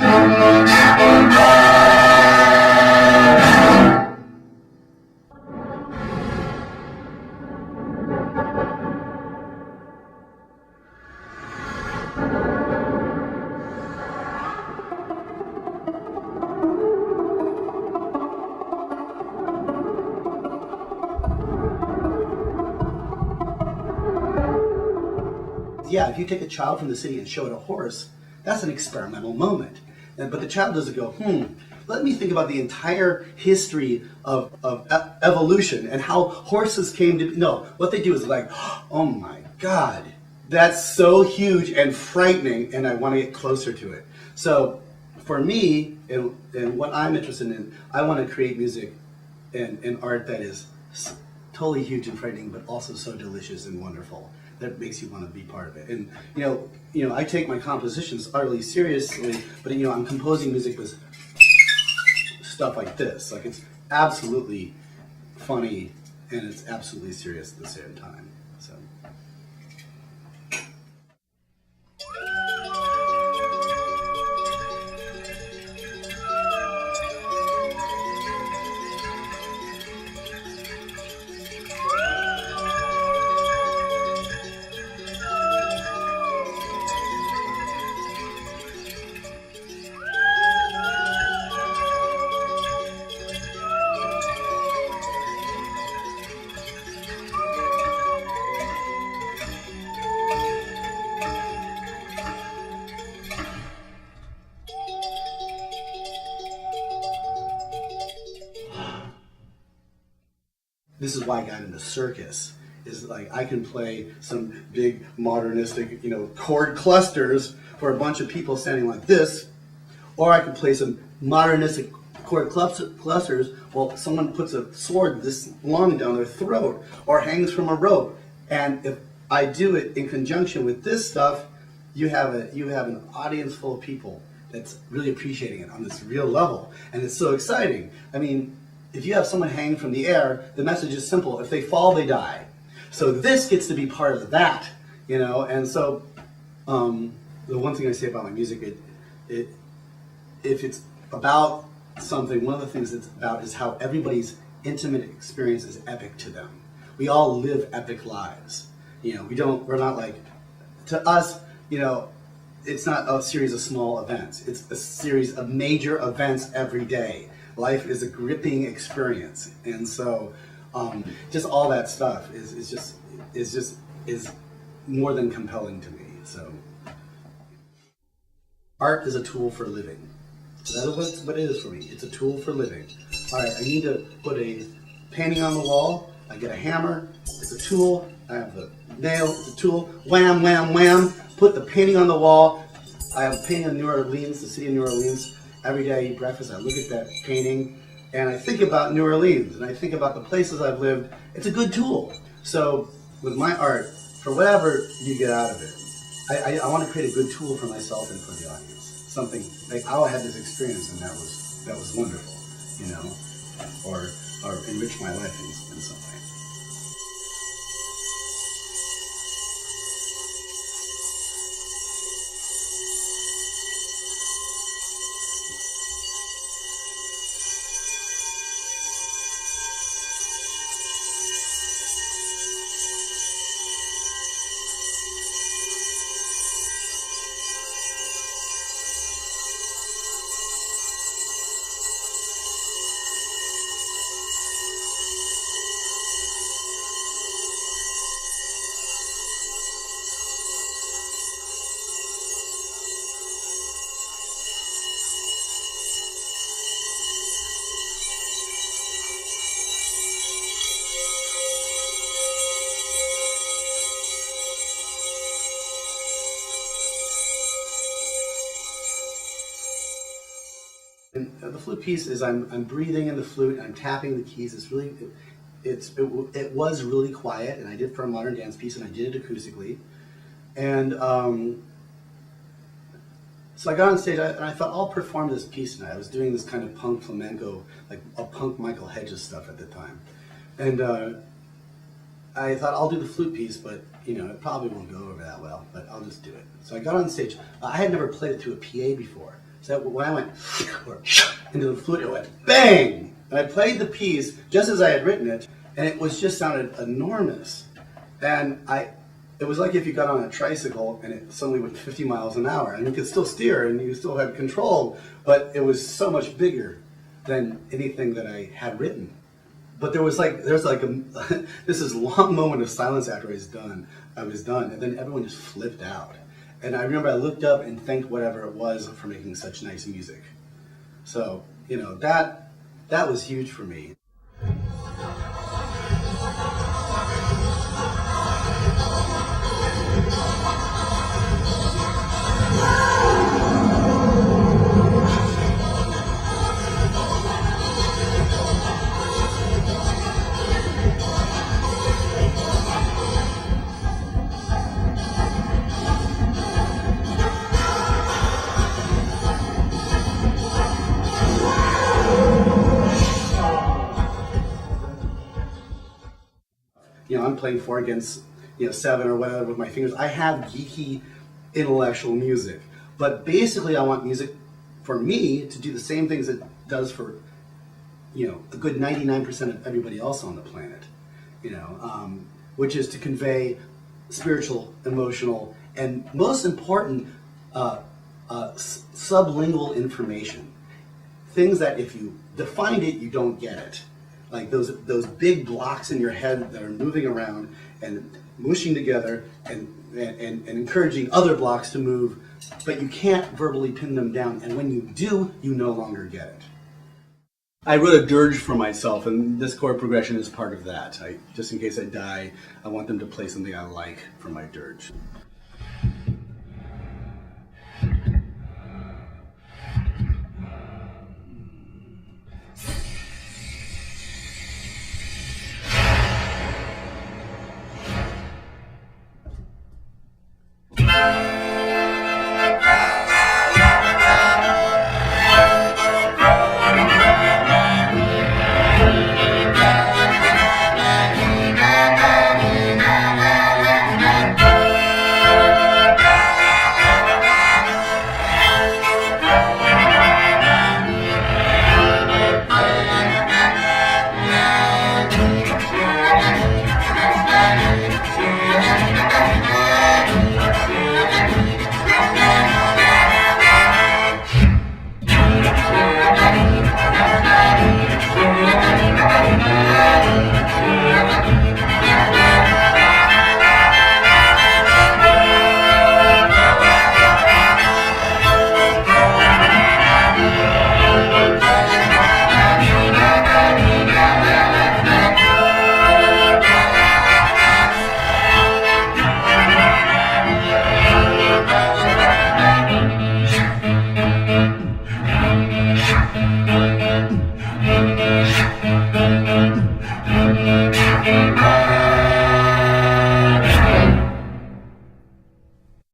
Yeah, if you take a child from the city and show it a horse, that's an experimental moment. But the child doesn't go, let me think about the entire history of evolution and how horses came to be. No, what they do is like, oh my God, that's so huge and frightening, and I want to get closer to it. So for me, and what I'm interested in, I want to create music and art that is totally huge and frightening, but also so delicious and wonderful that makes you want to be part of it. And I take my compositions utterly seriously, but I'm composing music with stuff like this. Like, it's absolutely funny and it's absolutely serious at the same time. So. This is why I got into circus. Is like I can play some big modernistic, chord clusters for a bunch of people standing like this, or I can play some modernistic chord clusters while someone puts a sword this long down their throat or hangs from a rope. And if I do it in conjunction with this stuff, you have an audience full of people that's really appreciating it on this real level, and it's so exciting. I mean, if you have someone hang from the air, the message is simple. If they fall, they die. So this gets to be part of that, And so the one thing I say about my music, if it's about something, one of the things it's about is how everybody's intimate experience is epic to them. We all live epic lives. We're not like, to us, it's not a series of small events. It's a series of major events every day. Life is a gripping experience, and so just all that stuff is more than compelling to me. So art is a tool for living. So that's what it is for me. It's a tool for living. All right, I need to put a painting on the wall. I get a hammer. It's a tool. I have the nail. It's a tool. Wham, wham, wham. Put the painting on the wall. I have a painting of New Orleans, the city of New Orleans. Every day I eat breakfast, I look at that painting, and I think about New Orleans, and I think about the places I've lived. It's a good tool. So with my art, for whatever you get out of it, I want to create a good tool for myself and for the audience. Something like, I had this experience, and that was wonderful, or enrich my life in some way. And the flute piece is I'm breathing in the flute and I'm tapping the keys. It was really quiet, and I did for a modern dance piece, and I did it acoustically. And so I got on stage and I thought, I'll perform this piece tonight. I was doing this kind of punk flamenco, like a punk Michael Hedges stuff at the time. And I thought, I'll do the flute piece, but it probably won't go over that well, but I'll just do it. So I got on stage. I had never played it to a PA before. So when I went into the flute, it went bang! And I played the piece just as I had written it, and it was just sounded enormous. And it was like if you got on a tricycle and it suddenly went 50 miles an hour, and you could still steer and you still had control, but it was so much bigger than anything that I had written. But there's like this is long moment of silence after I was done, and then everyone just flipped out. And I remember I looked up and thanked whatever it was for making such nice music. So, that was huge for me. I'm playing 4 against 7 or whatever with my fingers. I have geeky intellectual music, but basically I want music for me to do the same things it does for a good 99% of everybody else on the planet, which is to convey spiritual, emotional, and most important, sublingual information. Things that if you defined it, you don't get it. Like those big blocks in your head that are moving around and mushing together and encouraging other blocks to move, but you can't verbally pin them down. And when you do, you no longer get it. I wrote a dirge for myself, and this chord progression is part of that. Just in case I die, I want them to play something I like for my dirge.